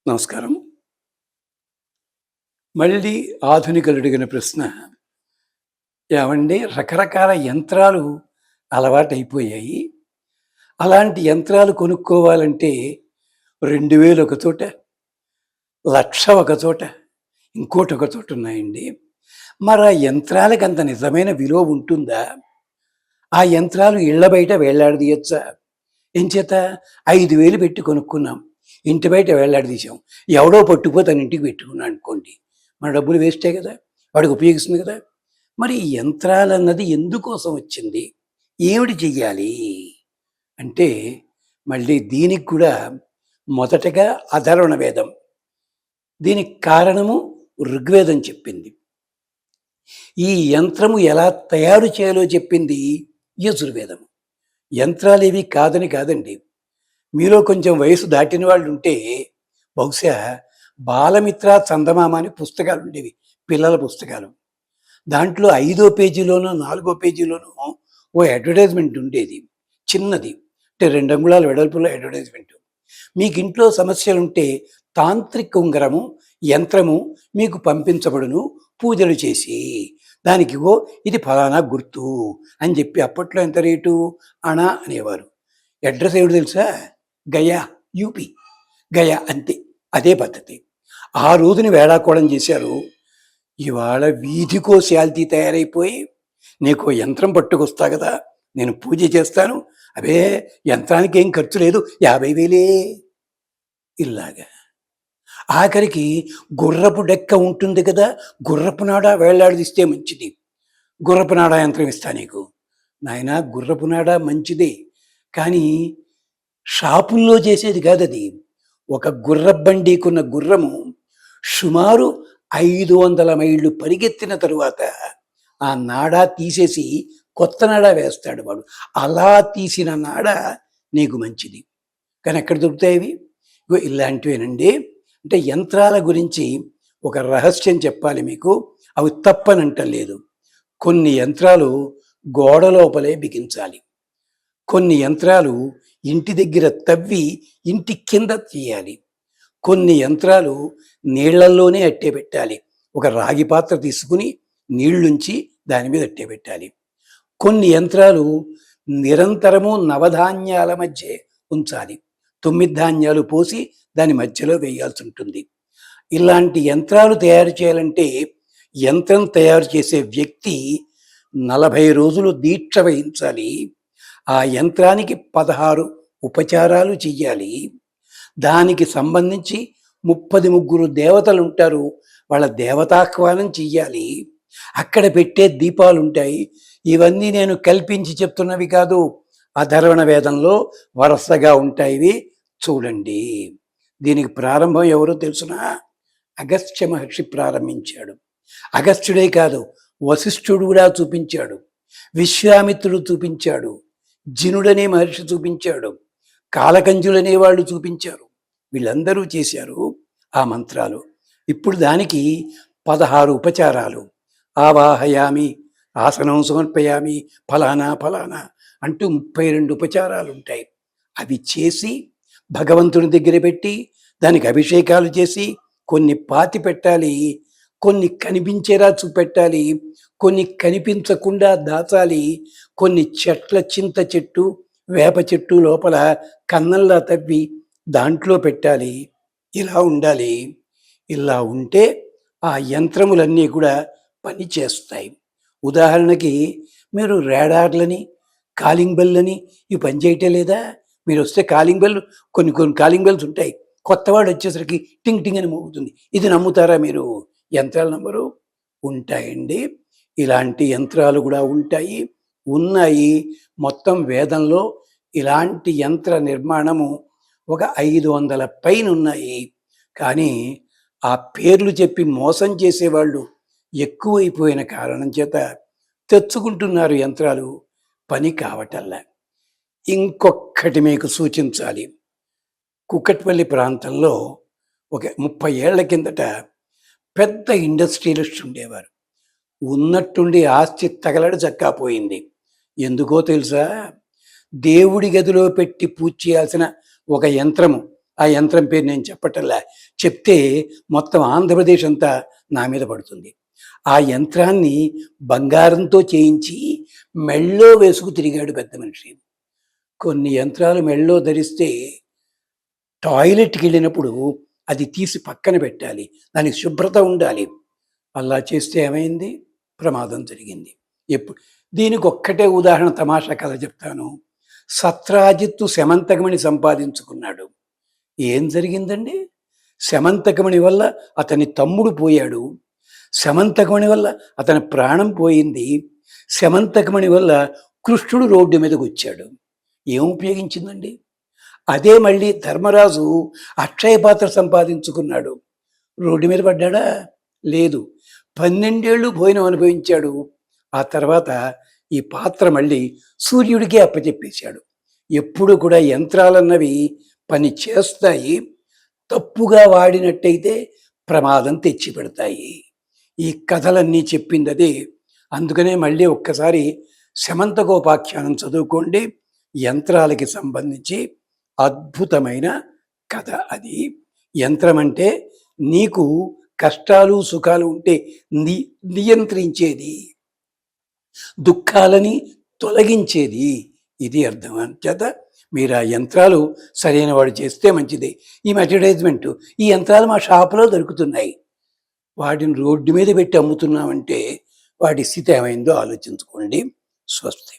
నమస్కారం. మళ్ళీ ఆధునికులు అడిగిన ప్రశ్న, ఏవండీ రకరకాల యంత్రాలు అలవాటైపోయాయి. అలాంటి యంత్రాలు కొనుక్కోవాలంటే 2000 ఒక చోట, 1,00,000 ఒక చోట, ఇంకోటి ఒక చోట ఉన్నాయండి. మరి ఆ యంత్రాలకు అంత నిజమైన విలువ ఉంటుందా? ఆ యంత్రాలు ఇళ్ల బయట వేలాడదీయొచ్చా? ఎంచేత 5,000 పెట్టి కొనుక్కున్నాం. ఇంటి బయట వేలాడదీశాం. ఎవడో పట్టుకుపోయి తన ఇంటికి పెట్టుకున్నాడు అనుకోండి, మన డబ్బులు వేస్టే కదా, వాడికి ఉపయోగిస్తుంది కదా. మరి ఈ యంత్రాలన్నది ఎందుకోసం వచ్చింది? ఏమిటి చెయ్యాలి అంటే, మళ్ళీ దీనికి కూడా మొదటగా అధర్వణ వేదం, దీనికి కారణము ఋగ్వేదం చెప్పింది. ఈ యంత్రము ఎలా తయారు చేయాలో చెప్పింది యజుర్వేదం. యంత్రాలు ఏవి కాదని కాదండి. మీలో కొంచెం వయసు దాటిన వాళ్ళు ఉంటే బహుశా బాలమిత్ర చందమామ అని పుస్తకాలు ఉండేవి, పిల్లల పుస్తకాలు. దాంట్లో 5వ పేజీలోనో 4వ పేజీలోనో ఓ అడ్వర్టైజ్మెంట్ ఉండేది, చిన్నది, అంటే 2 అంగుళాల వెడల్పులో అడ్వర్టైజ్మెంట్. మీకు ఇంట్లో సమస్యలుంటే తాంత్రిక ఉంగరము యంత్రము మీకు పంపించబడును పూజలు చేసి, దానికి ఇది ఫలానా గుర్తు అని చెప్పి. అప్పట్లో ఎంత రేటు? అణా అనేవారు. అడ్రస్ ఏమిటి తెలుసా? గయా, యూపీ, గయా, అంతే. అదే పద్ధతి. ఆ రోజుని వేళాకోళం చేశారు. ఇవాళ వీధికో శాల్తీ తయారైపోయి, నీకో యంత్రం పట్టుకొస్తా కదా, నేను పూజ చేస్తాను, అవే యంత్రానికి ఏం ఖర్చు లేదు, 50,000 ఇలాగా. ఆఖరికి గుర్రపు డెక్క ఉంటుంది కదా, గుర్రపు నాడ వేళ్లాడిస్తే మంచిది, గుర్రపు నాడ యంత్రం ఇస్తా నీకు. నాయన, గుర్రపు నాడ మంచిదే, కానీ షాపుల్లో చేసేది కాదు అది. ఒక గుర్రబండికున్న గుర్రము సుమారు 500 మైళ్ళు పరిగెత్తిన తరువాత ఆ నాడా తీసేసి కొత్త నాడా వేస్తాడు వాడు. అలా తీసిన నాడ నీకు మంచిది. కానీ ఎక్కడ దొరుకుతాయి? ఇలాంటివేనండి. అంటే యంత్రాల గురించి ఒక రహస్యం చెప్పాలి మీకు. అవి తప్పనంటలేదు. కొన్ని యంత్రాలు గోడ లోపలే బిగించాలి, కొన్ని యంత్రాలు ఇంటి దగ్గర తవ్వి ఇంటి కింద తీయాలి, కొన్ని యంత్రాలు నీళ్లల్లోనే అట్టే పెట్టాలి. ఒక రాగి పాత్ర తీసుకుని నీళ్లుంచి దాని మీద అట్టే పెట్టాలి. కొన్ని యంత్రాలు నిరంతరము నవధాన్యాల మధ్య ఉంచాలి, 9 ధాన్యాలు పోసి దాని మధ్యలో వేయాల్సి ఉంటుంది. ఇలాంటి యంత్రాలు తయారు చేయాలంటే యంత్రం తయారు చేసే వ్యక్తి 40 రోజులు దీక్ష వహించాలి. ఆ యంత్రానికి 16 ఉపచారాలు చెయ్యాలి. దానికి సంబంధించి 33 దేవతలు ఉంటారు, వాళ్ళ దేవతాహ్వానం చెయ్యాలి. అక్కడ పెట్టే దీపాలు ఉంటాయి. ఇవన్నీ నేను కల్పించి చెప్తున్నవి కాదు, అధర్వణ వేదంలో వరుసగా ఉంటాయి. చూడండి. దీనికి ప్రారంభం ఎవరో తెలుసునా? అగస్త్య మహర్షి ప్రారంభించాడు. అగస్త్యుడే కాదు, వశిష్ఠుడు కూడా చూపించాడు, విశ్వామిత్రుడు చూపించాడు, జినుడనే మహర్షి చూపించాడు, కాలకంజులనే వాళ్ళు చూపించారు. వీళ్ళందరూ చేశారు ఆ మంత్రాలు. ఇప్పుడు దానికి 16 ఉపచారాలు. ఆవాహయామి, ఆసనం సమర్పయామి, ఫలానా ఫలానా అంటూ 32 ఉపచారాలు ఉంటాయి. అవి చేసి భగవంతుని దగ్గర పెట్టి దానికి అభిషేకాలు చేసి కొన్ని పాతి పెట్టాలి, కొన్ని కనిపించేలా చూపెట్టాలి, కొన్ని కనిపించకుండా దాచాలి, కొన్ని చెట్ల చింత చెట్టు వేప చెట్టు లోపల కన్నంలా తవ్వి దాంట్లో పెట్టాలి. ఇలా ఉండాలి. ఇలా ఉంటే ఆ యంత్రములన్నీ కూడా పని చేస్తాయి. ఉదాహరణకి మీరు రేడార్లని, కాలింగ్ బెల్లని ఇవి పనిచేయటం లేదా? మీరు వస్తే కాలింగ్ బెల్, కొన్ని కాలింగ్ బెల్స్ ఉంటాయి, కొత్తవాడు వచ్చేసరికి టింగ్ టింగ్ అని మోగుతుంది. ఇది నమ్ముతారా మీరు? యంత్రాల నంబరు ఉంటాయండి. ఇలాంటి యంత్రాలు కూడా ఉంటాయి, ఉన్నాయి. మొత్తం వేదంలో ఇలాంటి యంత్ర నిర్మాణము ఒక 500 పైన ఉన్నాయి. కానీ ఆ పేర్లు చెప్పి మోసం చేసేవాళ్ళు ఎక్కువైపోయిన కారణం చేత తెచ్చుకుంటున్నారు యంత్రాలు, పని కావటల్లా. ఇంకొక్కటి మీకు సూచించాలి. కుక్కట్పల్లి ప్రాంతంలో ఒక 30 ఏళ్ల కిందట పెద్ద ఇండస్ట్రియలిస్ట్ ఉండేవారు. ఉన్నట్టుండి ఆస్తి తగలడ చక్కాపోయింది. ఎందుకో తెలుసా? దేవుడి గదిలో పెట్టి పూజ చేయాల్సిన ఒక యంత్రము, ఆ యంత్రం పేరు నేను చెప్పటల్లా, చెప్తే మొత్తం ఆంధ్రప్రదేశ్ అంతా నా మీద పడుతుంది. ఆ యంత్రాన్ని బంగారంతో చేయించి మెళ్ళో వేసుకు తిరిగాడు పెద్ద మనిషి. కొన్ని యంత్రాలు మెళ్ళో ధరిస్తే టాయిలెట్కి వెళ్ళినప్పుడు అది తీసి పక్కన పెట్టాలి, దానికి శుభ్రత ఉండాలి. అలా చేస్తే ఏమైంది? ప్రమాదం జరిగింది. ఎప్పుడు దీనికి ఒక్కటే ఉదాహరణ తమాషా కథ చెప్తాను. సత్రాజిత్తు శమంతకమణి సంపాదించుకున్నాడు. ఏం జరిగిందండి? శమంతకమణి వల్ల అతని తమ్ముడు పోయాడు, శమంతకమణి వల్ల అతని ప్రాణం పోయింది, శమంతకమణి వల్ల కృష్ణుడు రోడ్డు మీదకి వచ్చాడు. ఏం ఉపయోగించిందండి? అదే మళ్ళీ ధర్మరాజు అక్షయ పాత్ర సంపాదించుకున్నాడు. రోడ్డు మీద పడ్డాడా? లేదు. 12 ఏళ్ళు భోజనం అనుభవించాడు. ఆ తర్వాత ఈ పాత్ర మళ్ళీ సూర్యుడికే అప్పచెప్పేశాడు. ఎప్పుడు కూడా యంత్రాలన్నవి పని చేస్తాయి, తప్పుగా వాడినట్టయితే ప్రమాదం తెచ్చి పెడతాయి. ఈ కథలన్నీ చెప్పింది అదే. అందుకనే మళ్ళీ ఒక్కసారి శమంతకోపాఖ్యానం చదువుకోండి. యంత్రాలకి సంబంధించి అద్భుతమైన కథ అది. యంత్రం అంటే నీకు కష్టాలు సుఖాలు ఉంటే నియంత్రించేది, దుఃఖాలని తొలగించేది, ఇది అర్థం. చేత మీరు ఆ యంత్రాలు సరైన వాడు చేస్తే మంచిది. ఈ అడ్వర్టైజ్మెంట్, ఈ యంత్రాలు మా షాపులో దొరుకుతున్నాయి, వాటిని రోడ్డు మీద పెట్టి అమ్ముతున్నామంటే వాటి స్థితి ఏమైందో ఆలోచించుకోండి. స్వస్తి.